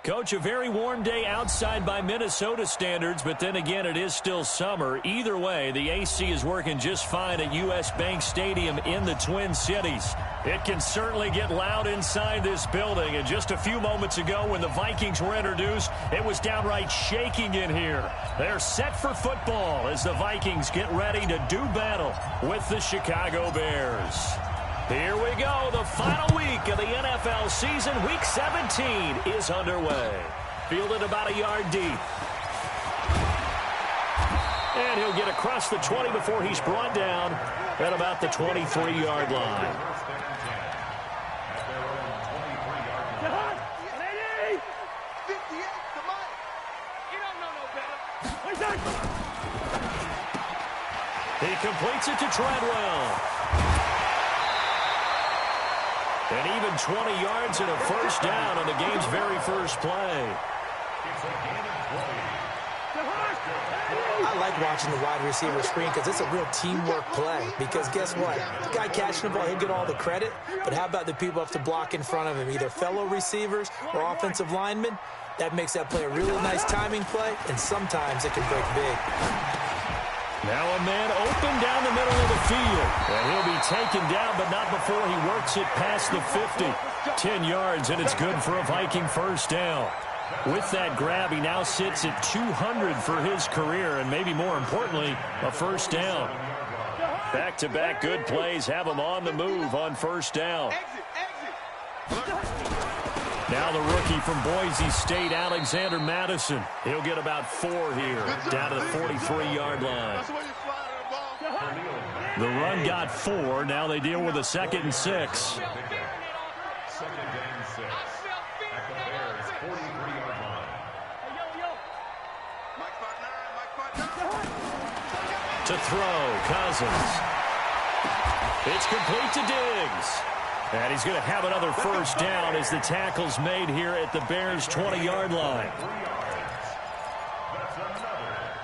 Coach, a very warm day outside by Minnesota standards, but then again, it is still summer. Either way, the AC is working just fine at U.S. Bank Stadium in the Twin Cities. It can certainly get loud inside this building, and just a few moments ago when the Vikings were introduced, it was downright shaking in here. They're set for football as the Vikings get ready to do battle with the Chicago Bears. Here we go. The final week of the NFL season. Week 17 is underway. Fielded about a yard deep. And he'll get across the 20 before he's brought down at about the 23-yard line. He completes it to Treadwell. And even 20 yards and a first down on the game's very first play. I like watching the wide receiver screen because it's a real teamwork play. Because guess what? The guy catching the ball, he'll get all the credit. But how about the people have to block in front of him, either fellow receivers or offensive linemen? That makes that play a really nice timing play, and sometimes it can break big. Now a man open down the middle of the field. And he'll be taken down, but not before he works it past the 50. 10 yards, and it's good for a Viking first down. With that grab, he now sits at 200 for his career, and maybe more importantly, a first down. Back-to-back good plays have him on the move on first down. Now the rookie from Boise State, Alexander Madison. He'll get about 4 here, down to the 43-yard line. The run got 4. Now they deal with a 2nd and 6. To throw, Cousins. It's complete to Diggs. And he's going to have another first down as the tackle's made here at the Bears' 20-yard line.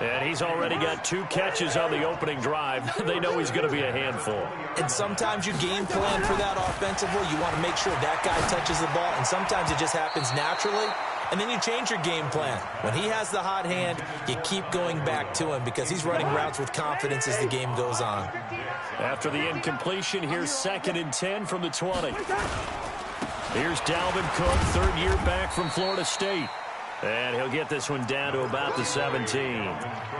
And he's already got 2 catches on the opening drive. They know he's going to be a handful. And sometimes you game plan for that offensively. You want to make sure that guy touches the ball, and sometimes it just happens naturally. And then you change your game plan. When he has the hot hand, you keep going back to him because he's running routes with confidence as the game goes on. After the incompletion, here's 2nd and 10 from the 20. Here's Dalvin Cook, 3rd year back from Florida State. And he'll get this one down to about the 17.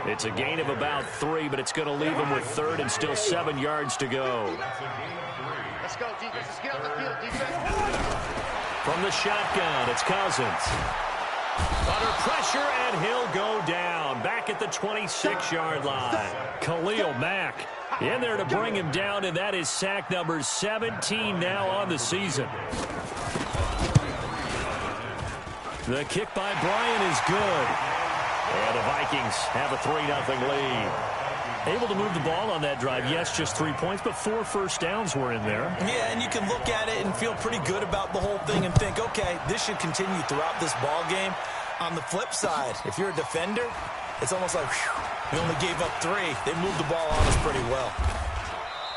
It's a gain of about 3, but it's going to leave him with 3rd and still 7 yards to go. Let's go, defense. Let's get on the field, defense. From the shotgun, it's Cousins. Under pressure, and he'll go down. Back at the 26-yard line. Khalil Mack in there to bring him down, and that is sack number 17 now on the season. The kick by Bryant is good. And the Vikings have a 3-0 lead. Able to move the ball on that drive. Yes, just 3 points, but 4 first downs were in there. Yeah, and you can look at it and feel pretty good about the whole thing and think, okay, this should continue throughout this ball game. On the flip side, if you're a defender, it's almost like, whew, we only gave up 3. They moved the ball on us pretty well.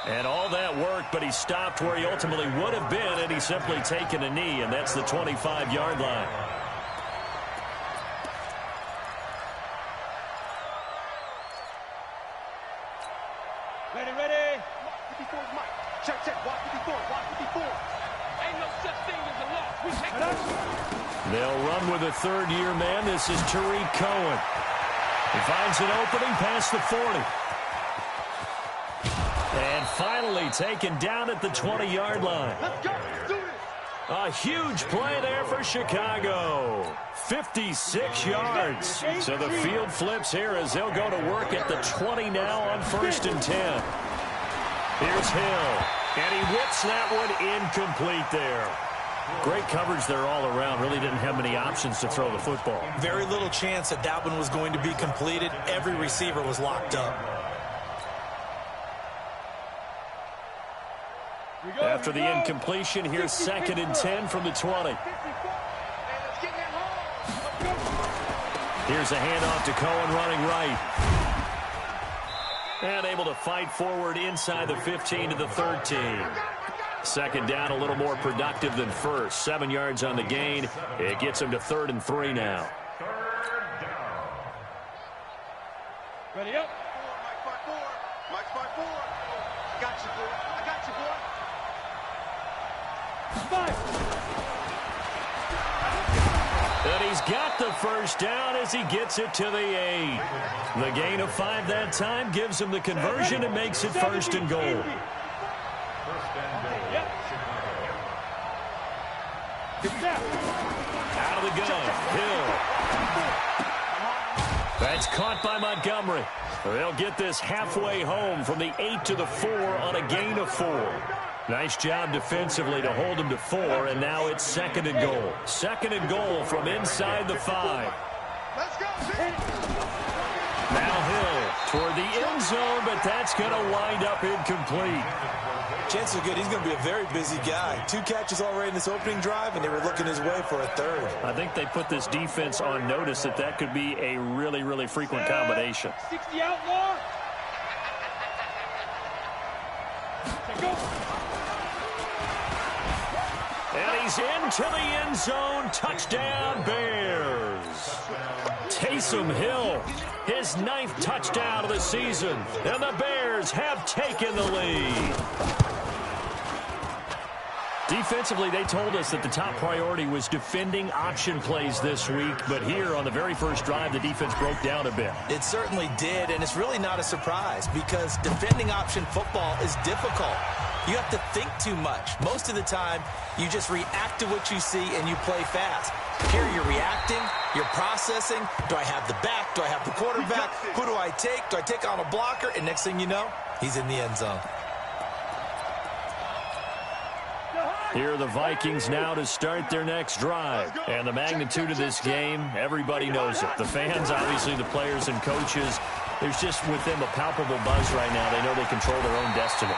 And all that worked, but he stopped where he ultimately would have been, and he's simply taken a knee, and that's the 25-yard line. Ready. 54 is Mike. Check. Watch 54. Ain't no such thing as a loss. We take it. They'll run with a 3rd-year man. This is Tariq Cohen. He finds an opening past the 40. And finally taken down at the 20-yard line. Let's go. Do it. A huge play there for Chicago. 56 yards. So the field flips here as they'll go to work at the 20 now on 1st and 10. Here's Hill. And he whips that one incomplete there. Great coverage there all around. Really didn't have many options to throw the football. Very little chance that one was going to be completed. Every receiver was locked up. After the incompletion, here's 2nd and 10 from the 20. Here's a handoff to Cohen running right. And able to fight forward inside the 15 to the 13. Second down, a little more productive than first. 7 yards on the gain. It gets him to 3rd and 3 now. Ready up. Mike 5-4. Mike 5-4. I got you, boy. I got you, boy. 5. And he's got the first down as he gets it to the 8. The gain of 5 that time gives him the conversion and makes it 1st and goal. Out of the gun, Hill. That's caught by Montgomery. They'll get this halfway home from the 8 to the 4 on a gain of 4. Nice job defensively to hold him to 4, and now it's 2nd and goal. 2nd and goal from inside the 5. Let's go. Now Hill toward the end zone, but that's going to wind up incomplete. Chances are good he's going to be a very busy guy. 2 catches already in this opening drive, and they were looking his way for a 3rd. I think they put this defense on notice that could be a really, really frequent combination. 60 outlaw. Go. And he's into the end zone. Touchdown, Bears. Taysom Hill, his 9th touchdown of the season. And the Bears have taken the lead. Defensively, they told us that the top priority was defending option plays this week. But here on the very first drive, the defense broke down a bit. It certainly did, and it's really not a surprise because defending option football is difficult. You have to think too much. Most of the time, you just react to what you see and you play fast. Here you're reacting, you're processing. Do I have the back? Do I have the quarterback? Who do I take? Do I take on a blocker? And next thing you know, he's in the end zone. Here are the Vikings now to start their next drive. And the magnitude of this game, everybody knows it. The fans, obviously the players and coaches, there's just with them a palpable buzz right now. They know they control their own destiny.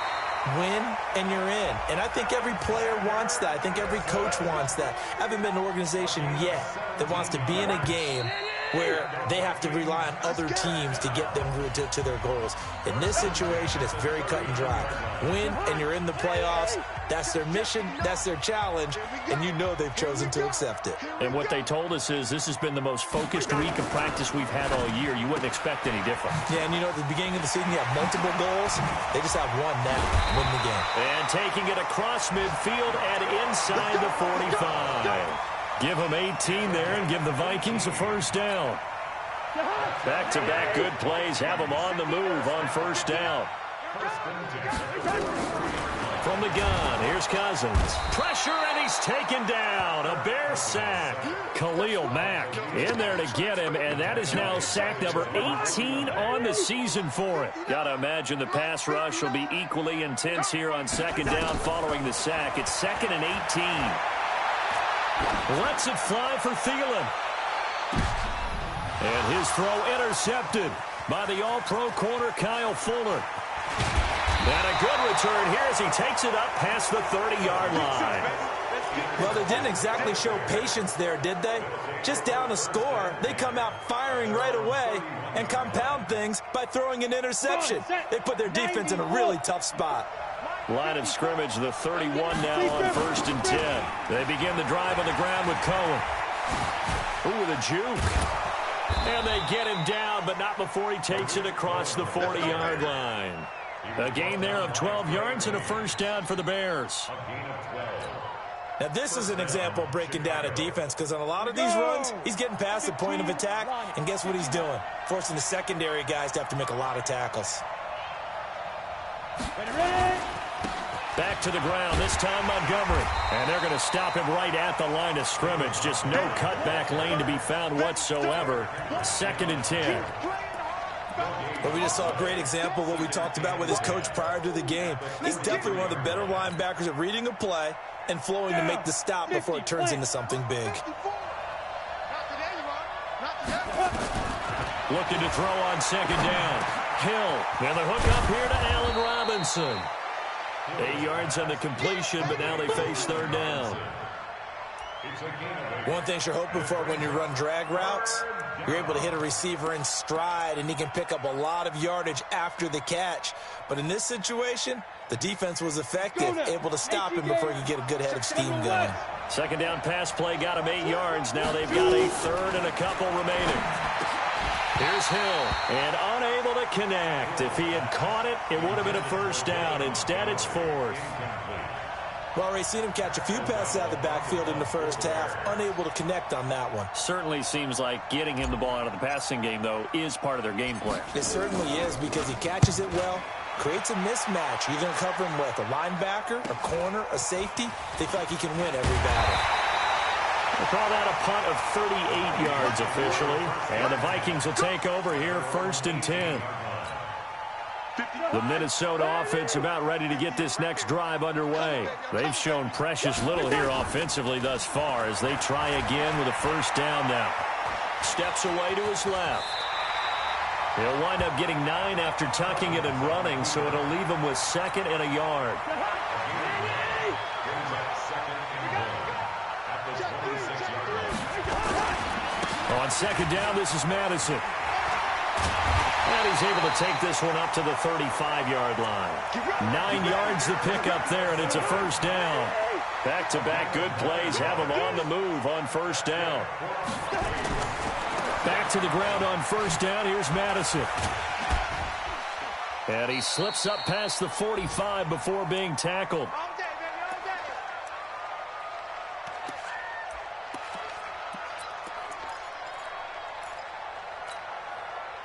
Win, and you're in. And I think every player wants that. I think every coach wants that. I haven't been an organization yet that wants to be in a game where they have to rely on other teams to get them to their goals. In this situation, it's very cut and dry. Win, and you're in the playoffs. That's their mission. That's their challenge. And you know they've chosen to accept it. And what they told us is this has been the most focused week of practice we've had all year. You wouldn't expect any different. Yeah, and you know, at the beginning of the season, you have multiple goals. They just have one now. Win the game. And taking it across midfield and inside the 45. Give them 18 there and give the Vikings a first down. Back-to-back good plays have them on the move on first down. From the gun, here's Cousins. Pressure, and he's taken down. A Bear sack. Khalil Mack in there to get him, and that is now sack number 18 on the season for it. Got to imagine the pass rush will be equally intense here on second down following the sack. It's 2nd and 18. Lets it fly for Thielen. And his throw intercepted by the all-pro corner Kyle Fuller. And a good return here as he takes it up past the 30-yard line. Well, they didn't exactly show patience there, did they? Just down a score, they come out firing right away and compound things by throwing an interception. They put their defense in a really tough spot. Line of scrimmage, the 31 now on 1st and 10. They begin the drive on the ground with Cohen. Ooh, with a juke. And they get him down, but not before he takes it across the 40-yard line. A gain there of 12 yards and a first down for the Bears. Now, this is an example of breaking down a defense because on a lot of these runs, he's getting past the point of attack, and guess what he's doing? Forcing the secondary guys to have to make a lot of tackles. Back to the ground, this time Montgomery. And they're going to stop him right at the line of scrimmage. Just no cutback lane to be found whatsoever. 2nd and 10. But we just saw a great example of what we talked about with his coach prior to the game. He's definitely one of the better linebackers at reading a play and flowing to make the stop before it turns into something big. Looking to throw on second down. Hill. And the hook up here to Allen Robinson. 8 yards on the completion, but now they face third down. One thing you're hoping for when you run drag routes, you're able to hit a receiver in stride, and he can pick up a lot of yardage after the catch. But in this situation, the defense was effective, able to stop him before he could get a good head of steam going. Second down pass play got him 8 yards. Now they've got a third and a couple remaining. Here's Hill, and unable to connect. If he had caught it, it would have been a first down. Instead, it's fourth. We've already seen him catch a few passes out of the backfield in the first half, unable to connect on that one. Certainly seems like getting him the ball out of the passing game, though, is part of their game plan. It certainly is, because he catches it well, creates a mismatch. You're going to cover him with a linebacker, a corner, a safety. They feel like he can win every battle. We'll call that a punt of 38 yards officially. And the Vikings will take over here, 1st and 10. The Minnesota offense about ready to get this next drive underway. They've shown precious little here offensively thus far as they try again with a first down now. Steps away to his left. He'll wind up getting 9 after tucking it and running, so it'll leave him with 2nd and a yard. On 2nd down, this is Madison. And he's able to take this one up to the 35-yard line. 9 yards to pick up there, and it's a first down. Back-to-back good plays have him on the move on first down. Back to the ground on first down. Here's Madison. And he slips up past the 45 before being tackled.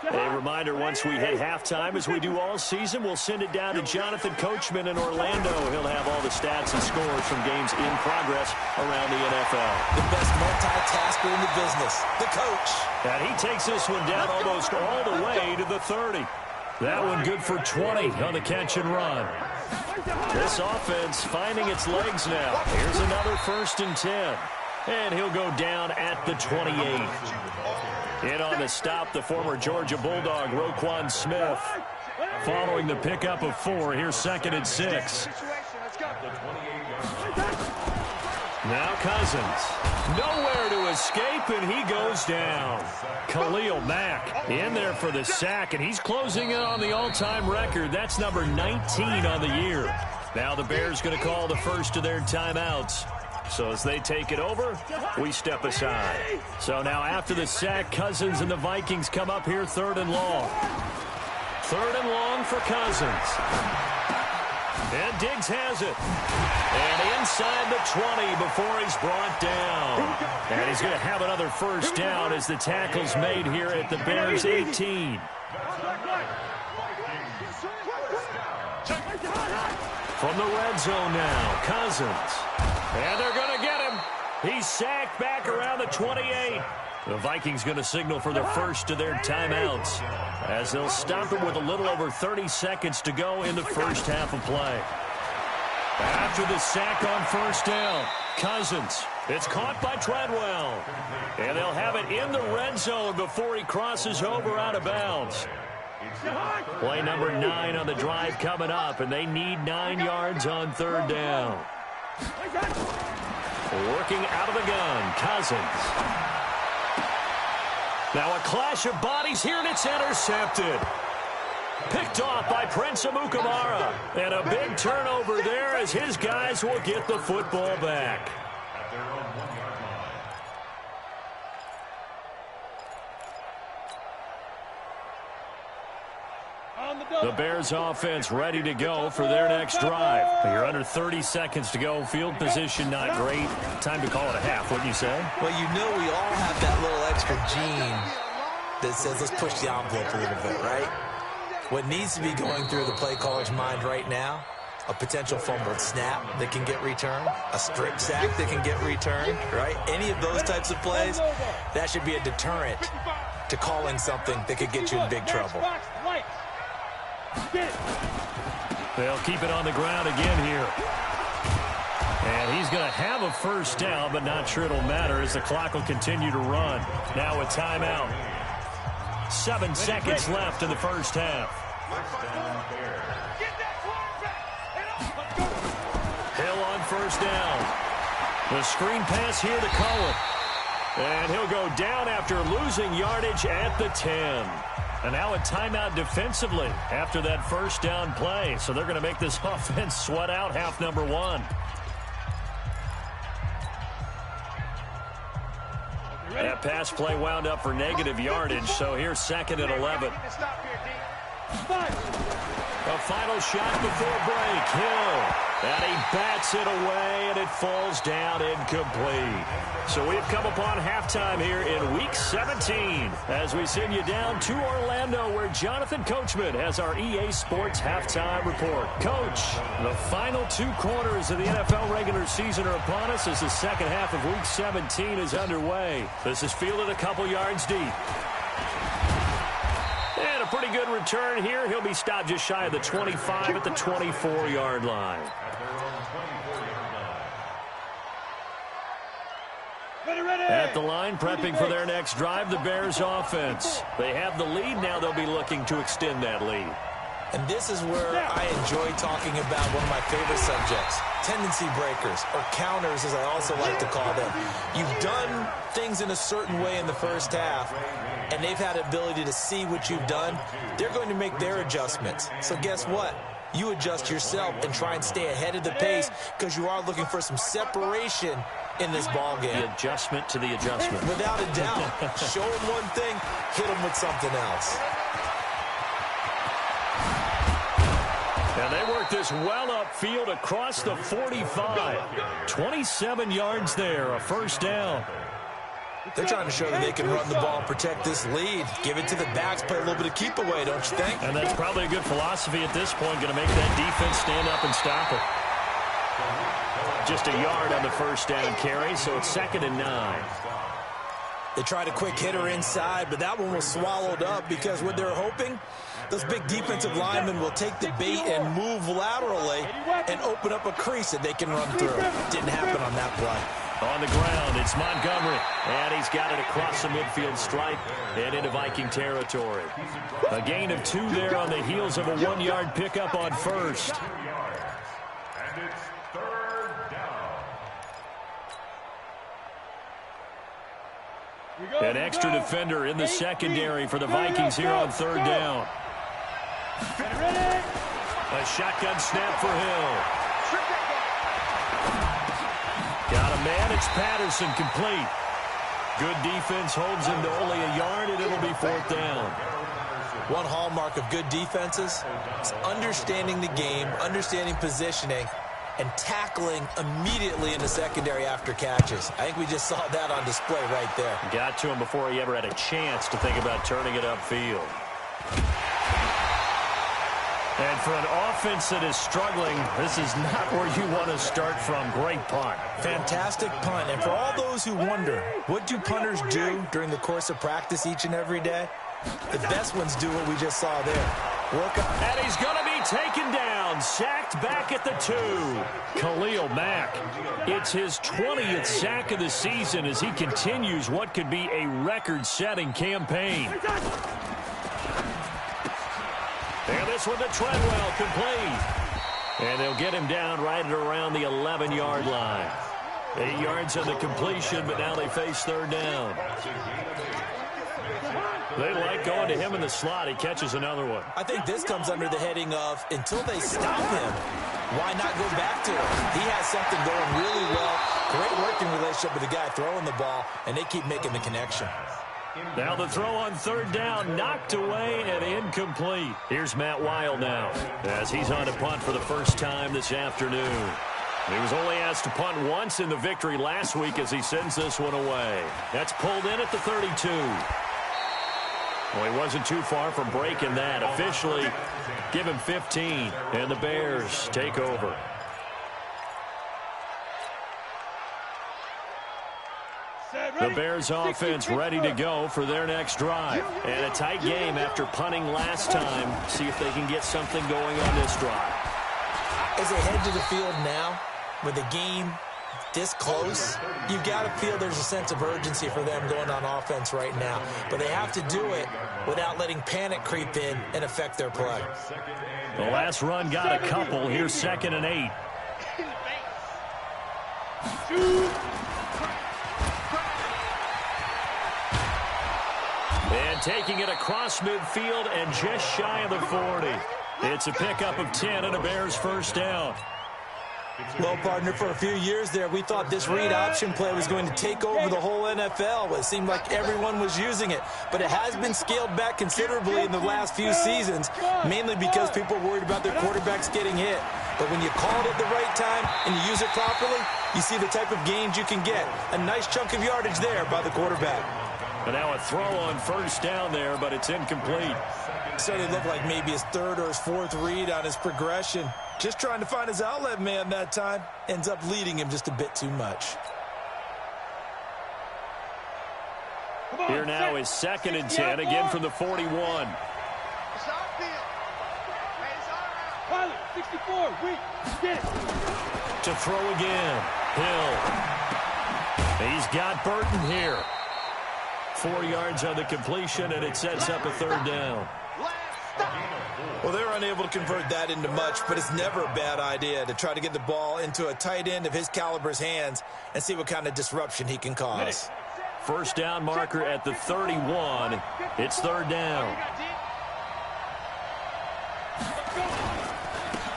A reminder, once we hit halftime, as we do all season, we'll send it down to Jonathan Coachman in Orlando. He'll have all the stats and scores from games in progress around the NFL. The best multitasker in the business, the coach. And he takes this one down almost all the way to the 30. That one good for 20 on the catch and run. This offense finding its legs now. Here's another 1st and 10. And he'll go down at the 28. In on the stop, the former Georgia Bulldog, Roquan Smith. Following the pickup of 4, here's 2nd and 6. Now Cousins. Nowhere to escape, and he goes down. Khalil Mack in there for the sack, and he's closing in on the all-time record. That's number 19 on the year. Now the Bears going to call the first of their timeouts. So as they take it over, we step aside. So now after the sack, Cousins and the Vikings come up here 3rd and long. 3rd and long for Cousins. And Diggs has it. And inside the 20 before he's brought down. And he's going to have another first down as the tackle's made here at the Bears' 18. From the red zone now, Cousins. And they're going to get him. He's sacked back around the 28. The Vikings going to signal for the first of their timeouts as they'll stop him with a little over 30 seconds to go in the first half of play. After the sack on first down, Cousins. It's caught by Treadwell. And they'll have it in the red zone before he crosses over out of bounds. Play number 9 on the drive coming up, and they need 9 yards on 3rd down. Working out of the gun, Cousins. Now a clash of bodies here, and it's intercepted. Picked off by Prince Amukamara. And a big turnover there as his guys will get the football back. The Bears offense ready to go for their next drive. You're under 30 seconds to go. Field position not great. Time to call it a half, wouldn't you say? Well, you know we all have that little extra gene that says let's push the envelope a little bit, right? What needs to be going through the play caller's mind right now, a potential fumbled snap that can get returned, a strip sack that can get returned, right? Any of those types of plays, that should be a deterrent to calling something that could get you in big trouble. They'll keep it on the ground again here. And he's going to have a first down, but not sure it'll matter as the clock will continue to run. Now a timeout. 7 seconds left in the first half. Hill on first down. The screen pass here to Cohen. And he'll go down after losing yardage at the 10. And now a timeout defensively after that first down play. So they're going to make this offense sweat out half number one. That pass play wound up for negative yardage, so here's 2nd and 11. A final shot before break. Hill. And he bats it away, and it falls down incomplete. So we've come upon halftime here in Week 17 as we send you down to Orlando, where Jonathan Coachman has our EA Sports halftime report. Coach, the final 2 quarters of the NFL regular season are upon us as the second half of Week 17 is underway. This is fielded a couple yards deep. And a pretty good return here. He'll be stopped just shy of the 25 at the 24-yard line. At the line, prepping for their next drive, the Bears offense. They have the lead. Now they'll be looking to extend that lead. And this is where I enjoy talking about one of my favorite subjects, tendency breakers, or counters, as I also like to call them. You've done things in a certain way in the first half, and they've had the ability to see what you've done. They're going to make their adjustments. So guess what? You adjust yourself and try and stay ahead of the pace because you are looking for some separation in this ball game. The adjustment to the adjustment. Without a doubt. Show them one thing, hit them with something else. And they work this well upfield across the 45. 27 yards there, a first down. They're trying to show that they can run the ball and protect this lead. Give it to the backs, play a little bit of keep away, don't you think? And that's probably a good philosophy at this point, going to make that defense stand up and stop it. Just a yard on the first down carry, so it's 2nd and 9. They tried a quick hitter inside, but that one was swallowed up because what they're hoping, those big defensive linemen will take the bait and move laterally and open up a crease that they can run through. Didn't happen on that play. On the ground, it's Montgomery, and he's got it across the midfield stripe and into Viking territory. A gain of 2 there on the heels of a 1-yard pickup on first. And it's 3rd down. An extra defender in the secondary for the Vikings here on 3rd down. A shotgun snap for Hill. Got to manage Patterson complete. Good defense holds him to only a yard, and it'll be 4th down. One hallmark of good defenses is understanding the game, understanding positioning, and tackling immediately in the secondary after catches. I think we just saw that on display right there. Got to him before he ever had a chance to think about turning it upfield. And for an offense that is struggling, this is not where you want to start from. Great punt. Fantastic punt. And for all those who wonder, what do punters do during the course of practice each and every day? The best ones do what we just saw there. Work up. And he's going to be taken down, sacked back at the 2. Khalil Mack. It's his 20th sack of the season as he continues what could be a record-setting campaign. And this one to Treadwell, complete. And they'll get him down right at around the 11-yard line. 8 yards on the completion, but now they face 3rd down. They like going to him in the slot. He catches another one. I think this comes under the heading of, until they stop him, why not go back to him? He has something going really well. Great working relationship with the guy throwing the ball, and they keep making the connection. Now the throw on 3rd down, knocked away and incomplete. Here's Matt Weil now as he's on to punt for the first time this afternoon. He was only asked to punt once in the victory last week as he sends this one away. That's pulled in at the 32. Well, he wasn't too far from breaking that. Officially, give him 15, and the Bears take over. The Bears offense ready to go for their next drive. And a tight game after punting last time. See if they can get something going on this drive. As they head to the field now, with the game this close, you've got to feel there's a sense of urgency for them going on offense right now. But they have to do it without letting panic creep in and affect their play. The last run got a couple. Here's 2nd and 8. And taking it across midfield and just shy of the 40. It's a pickup of 10 and a Bears first down. Well, partner, for a few years there, we thought this read option play was going to take over the whole NFL. It seemed like everyone was using it, but it has been scaled back considerably in the last few seasons, mainly because people are worried about their quarterbacks getting hit. But when you call it at the right time and you use it properly, you see the type of gains you can get. A nice chunk of yardage there by the quarterback. And now a throw on first down there, but it's incomplete. Certainly looked like maybe his third or his fourth read on his progression. Just trying to find his outlet man that time. Ends up leading him just a bit too much. Here now is 2nd and 10, again from the 41. Pilot, 64, weak, get it. To throw again, Hill. He's got Burton here. 4 yards on the completion, and it sets up a 3rd down. Well, they're unable to convert that into much, but it's never a bad idea to try to get the ball into a tight end of his caliber's hands and see what kind of disruption he can cause. First down marker at the 31. It's 3rd down.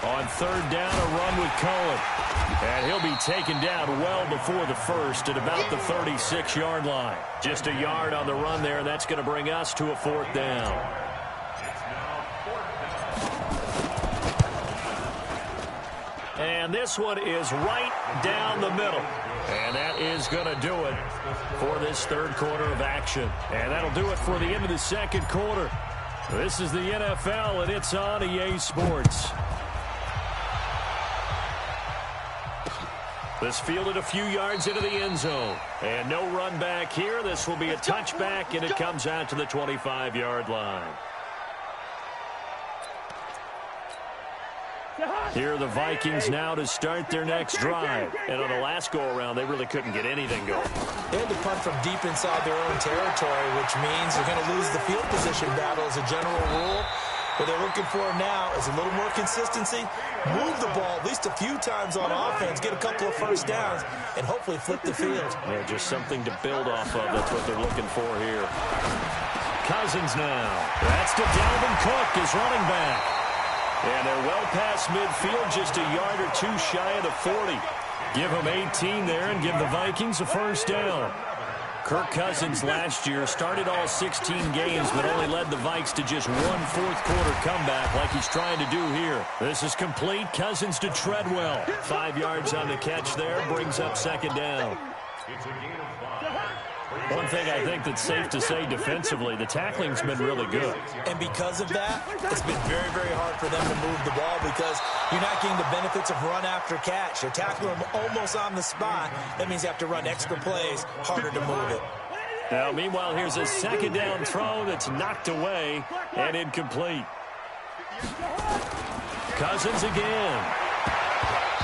On 3rd down, a run with Cohen. And he'll be taken down well before the first at about the 36-yard line. Just a yard on the run there. That's going to bring us to a 4th down. And this one is right down the middle. And that is going to do it for this 3rd quarter of action. And that'll do it for the end of the 2nd quarter. This is the NFL, and it's on EA Sports. This fielded a few yards into the end zone. And no run back here. This will be a touchback, and it comes out to the 25-yard line. Here are the Vikings now to start their next drive. And on the last go-around, they really couldn't get anything going. They had to punt from deep inside their own territory, which means they're going to lose the field position battle as a general rule. What they're looking for now is a little more consistency, move the ball at least a few times on offense, get a couple of first downs, and hopefully flip the field. Yeah, just something to build off of. That's what they're looking for here. Cousins now. That's to Dalvin Cook, his running back. And they're well past midfield, just a yard or two shy of the 40. Give them 18 there and give the Vikings a first down. Kirk Cousins last year started all 16 games, but only led the Vikes to just one fourth-quarter comeback like he's trying to do here. This is complete. Cousins to Treadwell. 5 yards on the catch there, brings up 2nd down. One thing I think that's safe to say defensively, the tackling's been really good. And because of that, it's been very, very hard for them to move the ball because you're not getting the benefits of run after catch. You're tackling them almost on the spot. That means you have to run extra plays, harder to move it. Now, meanwhile, here's a 2nd down throw that's knocked away and incomplete. Cousins again.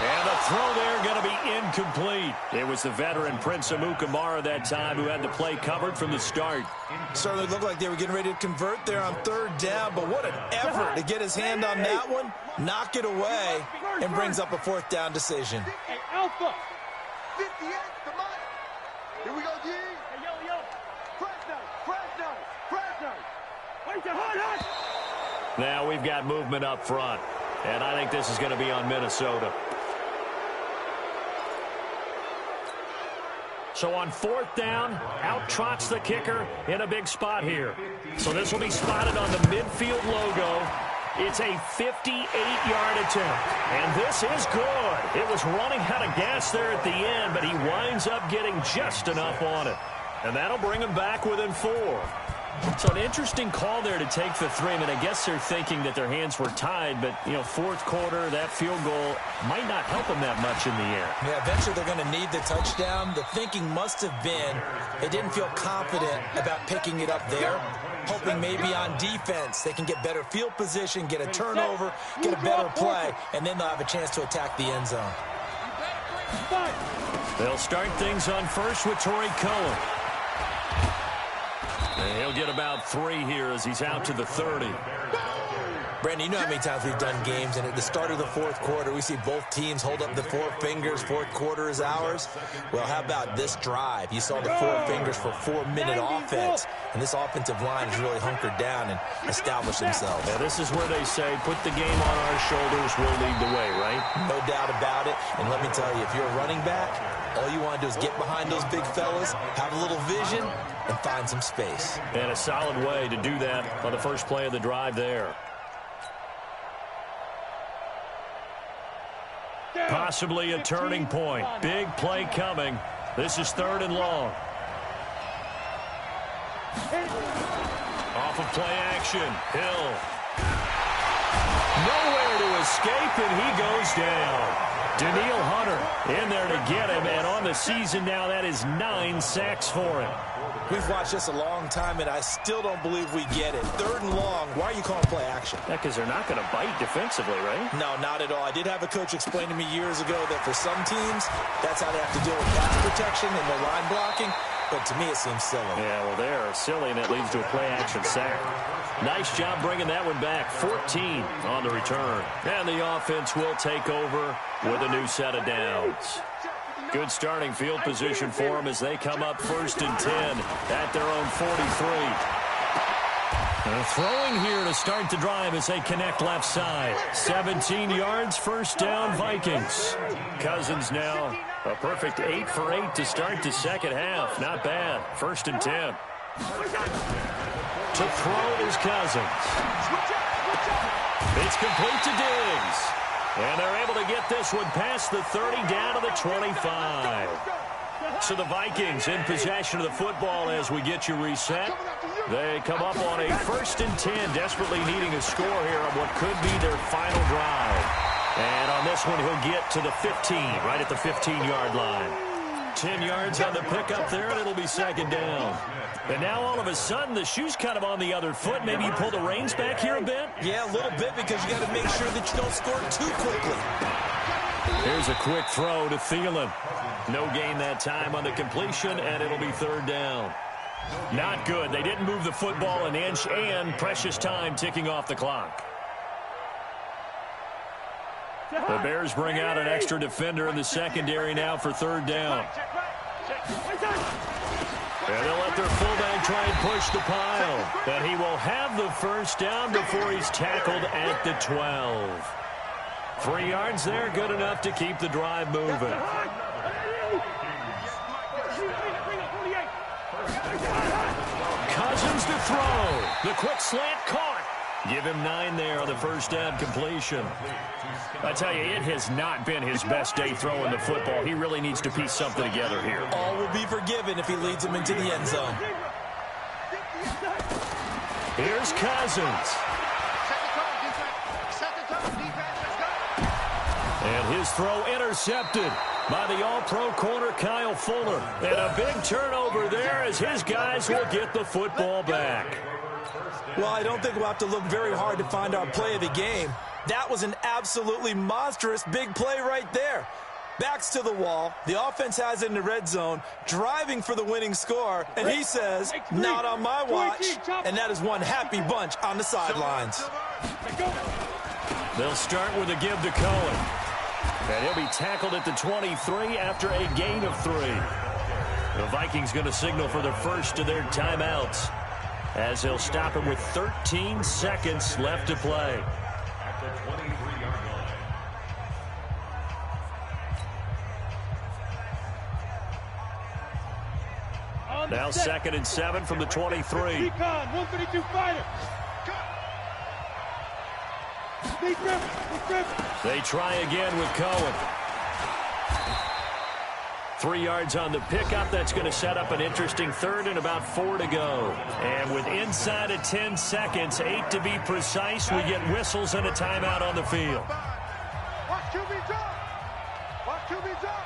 And the throw there going to be incomplete. It was the veteran Prince Amukamara that time who had the play covered from the start. Certainly looked like they were getting ready to convert there on 3rd down, but what an effort to get his hand on that one, knock it away, and brings up a 4th down decision. Hey, Alpha. 58, come on. Here we go, G. Hey, yo. Fresno. Wait, hot. Now we've got movement up front, and I think this is going to be on Minnesota. So on 4th down, out trots the kicker in a big spot here. So this will be spotted on the midfield logo. It's a 58-yard attempt, and this is good. It was running out of gas there at the end, but he winds up getting just enough on it. And that'll bring him back within 4. So an interesting call there to take the 3. I mean, I guess they're thinking that their hands were tied, but, 4th quarter, that field goal might not help them that much in the air. Yeah, eventually they're going to need the touchdown. The thinking must have been they didn't feel confident about picking it up there, hoping maybe on defense they can get better field position, get a turnover, get a better play, and then they'll have a chance to attack the end zone. They'll start things on first with Torrey Cohen. And he'll get about 3 here as he's out to the 30. Brandon, you know how many times we've done games, and at the start of the fourth quarter, we see both teams hold up the four fingers, fourth quarter is ours. Well, how about this drive? You saw the four fingers for 4-minute offense, and this offensive line has really hunkered down and established themselves. Yeah, this is where they say, put the game on our shoulders, we'll lead the way, right? No doubt about it, and let me tell you, if you're a running back, all you want to do is get behind those big fellas, have a little vision, and find some space. And a solid way to do that on the first play of the drive there. Possibly a turning point. Big play coming. This is 3rd and long. Off of play action. Hill. Nowhere to escape, and he goes down. Daniil Hunter in there to get him, and on the season now, that is 9 sacks for him. We've watched this a long time, and I still don't believe we get it. 3rd and long, why are you calling play action? Yeah, because they're not going to bite defensively, right? No, not at all. I did have a coach explain to me years ago that for some teams, that's how they have to deal with pass protection and their line blocking. But to me, it seems silly. Yeah, well, they're silly, and that leads to a play-action sack. Nice job bringing that one back. 14 on the return. And the offense will take over with a new set of downs. Good starting field position for them as they come up 1st and 10 at their own 43. Throwing here to start the drive as they connect left side. 17 yards, 1st down, Vikings. Cousins now a perfect 8 for 8 to start the second half. Not bad. 1st and 10. To throw is Cousins. It's complete to Diggs. And they're able to get this one past the 30 down to the 25. So the Vikings in possession of the football as we get you reset. They come up on a 1st and 10, desperately needing a score here on what could be their final drive. And on this one, he'll get to the 15, right at the 15-yard line. 10 yards on the pickup there, and it'll be 2nd down. And now all of a sudden, the shoe's kind of on the other foot. Maybe you pull the reins back here a bit? Yeah, a little bit, because you got to make sure that you don't score too quickly. Here's a quick throw to Thielen. No gain that time on the completion, and it'll be 3rd down. Not good. They didn't move the football an inch, and precious time ticking off the clock. The Bears bring out an extra defender in the secondary now for 3rd down. And they'll let their fullback try and push the pile. And he will have the 1st down before he's tackled at the 12. 3 yards there, good enough to keep the drive moving. Cousins to throw. The quick slant caught. Give him 9 there on the 1st down completion. I tell you, it has not been his best day throwing the football. He really needs to piece something together here. All will be forgiven if he leads him into the end zone. Here's Cousins. And his throw intercepted by the all-pro corner Kyle Fuller. And a big turnover there as his guys will get the football back. Well, I don't think we'll have to look very hard to find our play of the game. That was an absolutely monstrous big play right there. Backs to the wall. The offense has it in the red zone, driving for the winning score. And he says, not on my watch. And that is one happy bunch on the sidelines. They'll start with a give to Cohen. And he'll be tackled at the 23 after a gain of 3. The Vikings going to signal for the first of their timeouts, as he'll stop him with 13 seconds left to play. At the 23-yard line. Now 2nd and 7 from the 23. 132 fighter. They try again with Cohen. 3 yards on the pickup. That's going to set up an interesting 3rd and about 4 to go. And with inside of 10 seconds, 8 to be precise, we get whistles and a timeout on the field. Watch QB drop. Watch QB drop.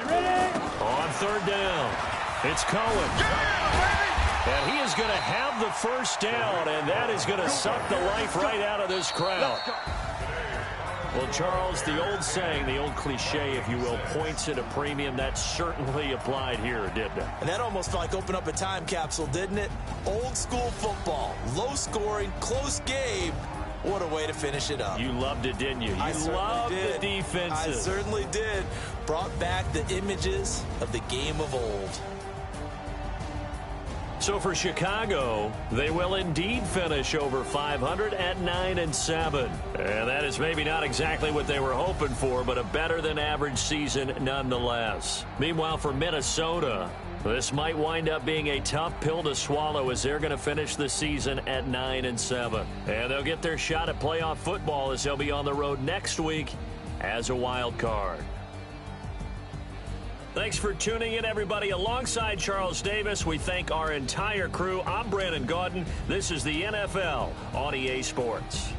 Ready? On 3rd down, it's Cohen. And he is going to have the 1st down, and that is going to suck the life right out of this crowd. Well, Charles, the old saying, the old cliche, if you will, points at a premium. That certainly applied here, didn't it? And that almost felt like opened up a time capsule, didn't it? Old school football, low scoring, close game. What a way to finish it up. You loved it, didn't you? You loved the defenses. I certainly did. Brought back the images of the game of old. So for Chicago, they will indeed finish over 500 at 9-7. And that is maybe not exactly what they were hoping for, but a better than average season nonetheless. Meanwhile, for Minnesota, this might wind up being a tough pill to swallow as they're going to finish the season at 9-7. And they'll get their shot at playoff football as they'll be on the road next week as a wild card. Thanks for tuning in, everybody. Alongside Charles Davis, we thank our entire crew. I'm Brandon Gaudin. This is the NFL on EA Sports.